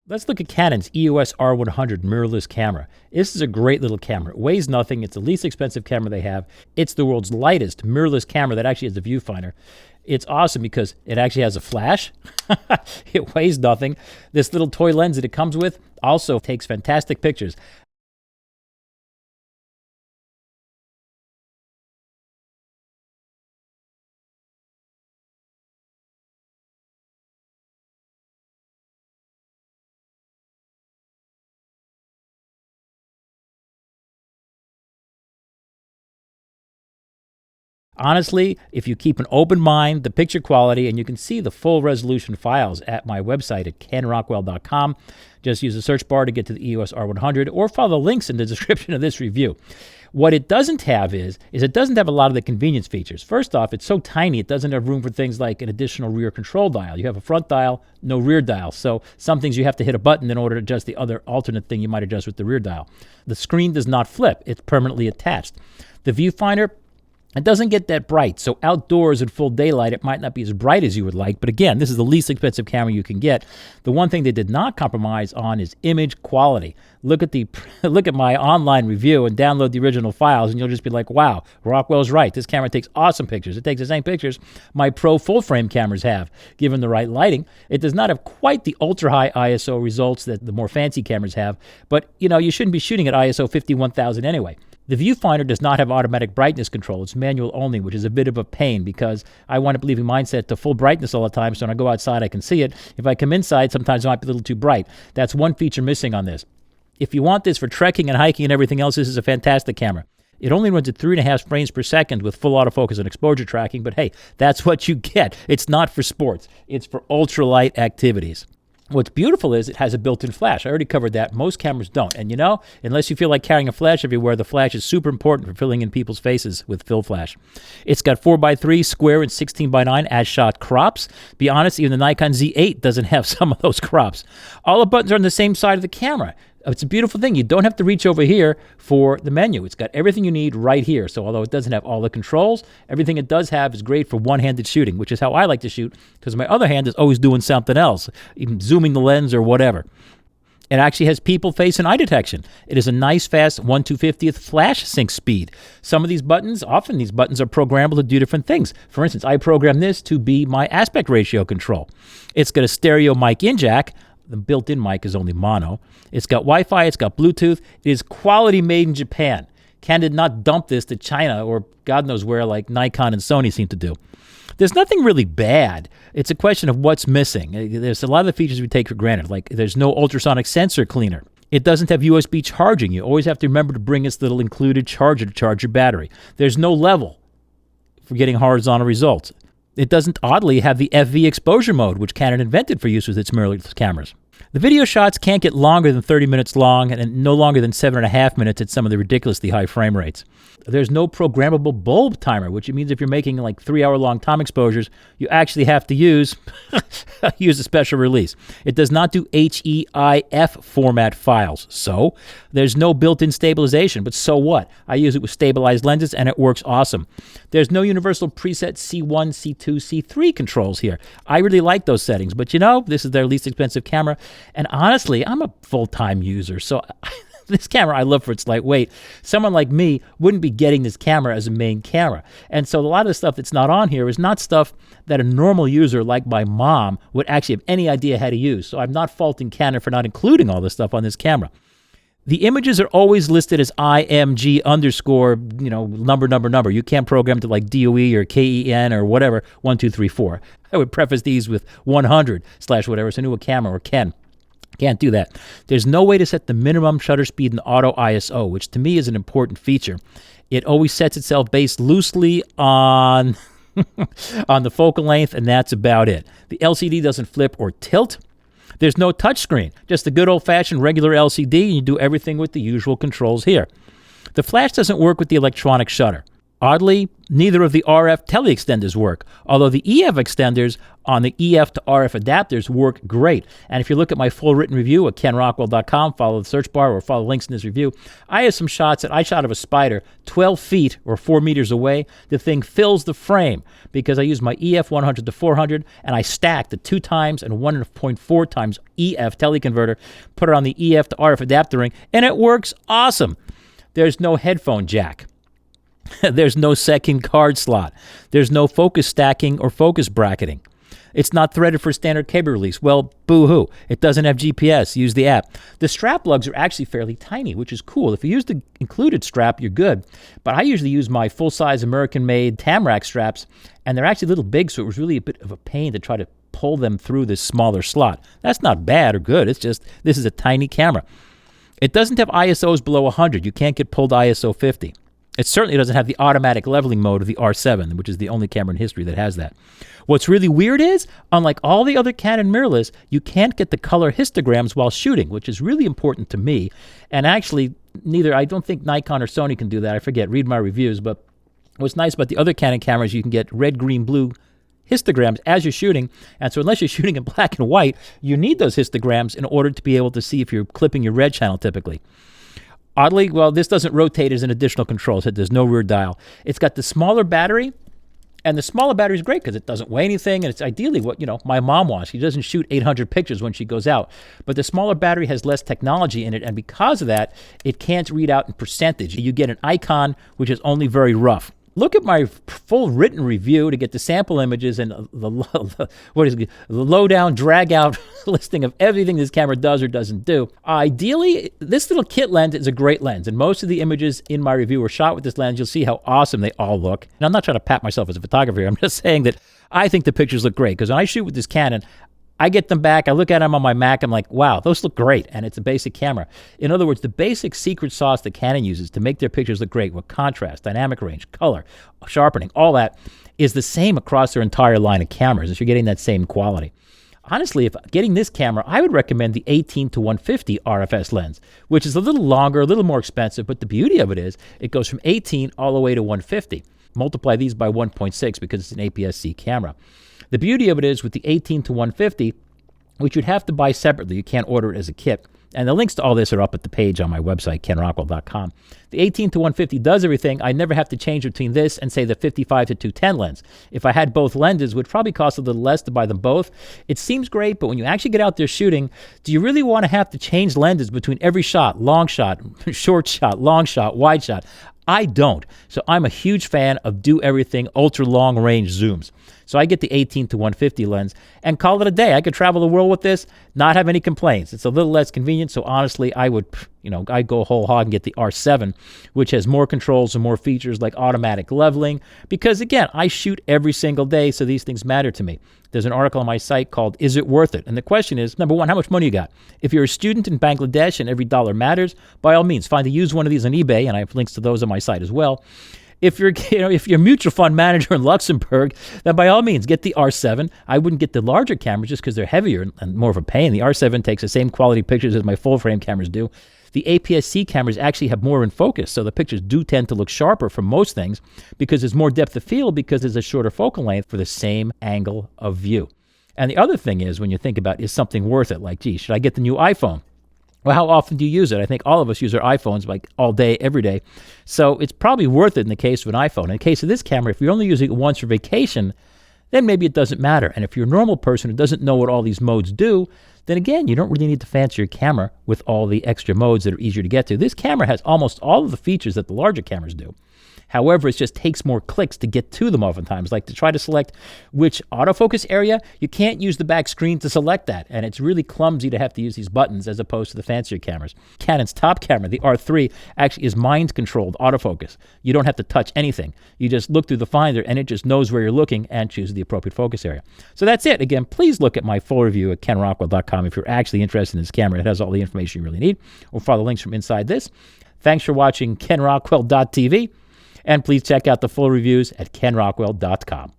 Let's look at Canon's EOS R100 mirrorless camera. This is a great little camera. It weighs nothing. It's the least expensive camera they have. It's the world's lightest mirrorless camera that actually has a viewfinder. It's awesome because it actually has a flash. It weighs nothing. This little toy lens that it comes with also takes fantastic pictures. Honestly, if you keep an open mind, the picture quality, and you can see the full resolution files at my website at canrockwell.com. Just use the search bar to get to the EOS R100 or follow the links in the description of this review. What it doesn't have is it doesn't have a lot of the convenience features. First off, it's so tiny, it doesn't have room for things like an additional rear control dial. You have a front dial, no rear dial. So some things you have to hit a button in order to adjust the other alternate thing you might adjust with the rear dial. The screen does not flip. It's permanently attached. The viewfinder, it doesn't get that bright, so outdoors in full daylight, it might not be as bright as you would like. But again, this is the least expensive camera you can get. The one thing they did not compromise on is image quality. Look at my online review and download the original files, and you'll just be like, wow, Rockwell's right. This camera takes awesome pictures. It takes the same pictures my pro full-frame cameras have, given the right lighting. It does not have quite the ultra-high ISO results that the more fancy cameras have, but you shouldn't be shooting at ISO 51,000 anyway. The viewfinder does not have automatic brightness control. It's manual only, which is a bit of a pain because I wind up leaving mine set to full brightness all the time, so when I go outside, I can see it. If I come inside, sometimes it might be a little too bright. That's one feature missing on this. If you want this for trekking and hiking and everything else, this is a fantastic camera. It only runs at 3.5 frames per second with full autofocus and exposure tracking, but hey, that's what you get. It's not for sports. It's for ultralight activities. What's beautiful is it has a built-in flash. I already covered that. Most cameras don't. And unless you feel like carrying a flash everywhere, the flash is super important for filling in people's faces with fill flash. It's got 4x3 square and 16x9 as-shot crops. Be honest, even the Nikon Z8 doesn't have some of those crops. All the buttons are on the same side of the camera. It's a beautiful thing. You don't have to reach over here for the menu. It's got everything you need right here. So although it doesn't have all the controls, everything it does have is great for one-handed shooting, which is how I like to shoot because my other hand is always doing something else, even zooming the lens or whatever. It actually has people, face, and eye detection. It is a nice, fast 1/250th flash sync speed. Often these buttons are programmable to do different things. For instance, I program this to be my aspect ratio control. It's got a stereo mic in jack. The built-in mic is only mono. It's got Wi-Fi. It's got Bluetooth. It is quality made in Japan. Canon did not dump this to China or God knows where like Nikon and Sony seem to do. There's nothing really bad. It's a question of what's missing. There's a lot of the features we take for granted, like there's no ultrasonic sensor cleaner. It doesn't have USB charging. You always have to remember to bring this little included charger to charge your battery. There's no level for getting horizontal results. It doesn't, oddly, have the FV exposure mode, which Canon invented for use with its mirrorless cameras. The video shots can't get longer than 30 minutes long and no longer than 7.5 minutes at some of the ridiculously high frame rates. There's no programmable bulb timer, which means if you're making like 3-hour-long time exposures, you actually have to use a special release. It does not do HEIF format files, so there's no built-in stabilization, but so what? I use it with stabilized lenses and it works awesome. There's no universal preset C1, C2, C3 controls here. I really like those settings, but this is their least expensive camera, and honestly, I'm a full-time user, so this camera I love for its lightweight. Someone like me wouldn't be getting this camera as a main camera. And so a lot of the stuff that's not on here is not stuff that a normal user like my mom would actually have any idea how to use. So I'm not faulting Canon for not including all this stuff on this camera. The images are always listed as IMG underscore, number. You can't program to like DOE or KEN or whatever, 1, 2, 3, 4. I would preface these with 100/whatever, so a camera or Ken. Can't do that. There's no way to set the minimum shutter speed in auto ISO, which to me is an important feature. It always sets itself based loosely on the focal length, and that's about it. The LCD doesn't flip or tilt. There's no touchscreen, just a good old-fashioned regular LCD, and you do everything with the usual controls here. The flash doesn't work with the electronic shutter. Oddly, neither of the RF tele-extenders work, although the EF extenders on the EF to RF adapters work great. And if you look at my full written review at kenrockwell.com, follow the search bar or follow links in this review, I have some shots that I shot of a spider 12 feet or 4 meters away. The thing fills the frame because I use my EF 100 to 400 and I stack the 2 times and 1.4 times EF teleconverter, put it on the EF to RF adapter ring, and it works awesome. There's no headphone jack. There's no second card slot. There's no focus stacking or focus bracketing. It's not threaded for standard cable release. Well, boo-hoo. It doesn't have GPS. Use the app. The strap lugs are actually fairly tiny, which is cool. If you use the included strap, you're good. But I usually use my full-size American-made Tamrac straps, and they're actually a little big, so it was really a bit of a pain to try to pull them through this smaller slot. That's not bad or good. It's just this is a tiny camera. It doesn't have ISOs below 100. You can't get pulled ISO 50. It certainly doesn't have the automatic leveling mode of the R7, which is the only camera in history that has that. What's really weird is, unlike all the other Canon mirrorless, you can't get the color histograms while shooting, which is really important to me. And actually, I don't think Nikon or Sony can do that. I forget, read my reviews. But what's nice about the other Canon cameras, you can get red, green, blue histograms as you're shooting. And so unless you're shooting in black and white, you need those histograms in order to be able to see if you're clipping your red channel typically. Oddly, well, this doesn't rotate as an additional control, so there's no rear dial. It's got the smaller battery, and the smaller battery is great because it doesn't weigh anything, and it's ideally what, my mom wants. She doesn't shoot 800 pictures when she goes out. But the smaller battery has less technology in it, and because of that, it can't read out in percentage. You get an icon, which is only very rough. Look at my full written review to get the sample images and the low-down, drag-out listing of everything this camera does or doesn't do. Ideally, this little kit lens is a great lens, and most of the images in my review were shot with this lens. You'll see how awesome they all look. And I'm not trying to pat myself as a photographer here. I'm just saying that I think the pictures look great, because when I shoot with this Canon, I get them back, I look at them on my Mac, I'm like, wow, those look great, and it's a basic camera. In other words, the basic secret sauce that Canon uses to make their pictures look great with contrast, dynamic range, color, sharpening, all that is the same across their entire line of cameras, and you're getting that same quality. Honestly, if getting this camera, I would recommend the 18 to 150 RFS lens, which is a little longer, a little more expensive, but the beauty of it is it goes from 18 all the way to 150. Multiply these by 1.6 because it's an APS-C camera. The beauty of it is with the 18 to 150, which you'd have to buy separately. You can't order it as a kit. And the links to all this are up at the page on my website, kenrockwell.com. The 18 to 150 does everything. I never have to change between this and, say, the 55 to 210 lens. If I had both lenses, it would probably cost a little less to buy them both. It seems great, but when you actually get out there shooting, do you really want to have to change lenses between every shot, long shot, short shot, long shot, wide shot? I don't. So I'm a huge fan of do everything ultra long range zooms. So I get the 18 to 150 lens and call it a day. I could travel the world with this, not have any complaints. It's a little less convenient. So honestly, I'd go whole hog and get the R7, which has more controls and more features like automatic leveling. Because again, I shoot every single day, so these things matter to me. There's an article on my site called Is It Worth It? And the question is, number one, how much money you got? If you're a student in Bangladesh and every dollar matters, by all means, find a used one of these on eBay, and I have links to those on my site as well. If you're a mutual fund manager in Luxembourg, then by all means, get the R7. I wouldn't get the larger cameras just because they're heavier and more of a pain. The R7 takes the same quality pictures as my full-frame cameras do. The APS-C cameras actually have more in focus, so the pictures do tend to look sharper for most things because there's more depth of field because there's a shorter focal length for the same angle of view. And the other thing is, when you think about, is something worth it? Like, gee, should I get the new iPhone? Well, how often do you use it? I think all of us use our iPhones like all day, every day. So it's probably worth it in the case of an iPhone. In the case of this camera, if you're only using it once for vacation, then maybe it doesn't matter. And if you're a normal person who doesn't know what all these modes do, then again, you don't really need to fancy your camera with all the extra modes that are easier to get to. This camera has almost all of the features that the larger cameras do. However, it just takes more clicks to get to them oftentimes. Like to try to select which autofocus area, you can't use the back screen to select that. And it's really clumsy to have to use these buttons as opposed to the fancier cameras. Canon's top camera, the R3, actually is mind-controlled autofocus. You don't have to touch anything. You just look through the finder and it just knows where you're looking and chooses the appropriate focus area. So that's it. Again, please look at my full review at kenrockwell.com if you're actually interested in this camera. It has all the information you really need. Or follow the links from inside this. Thanks for watching kenrockwell.tv. And please check out the full reviews at kenrockwell.com.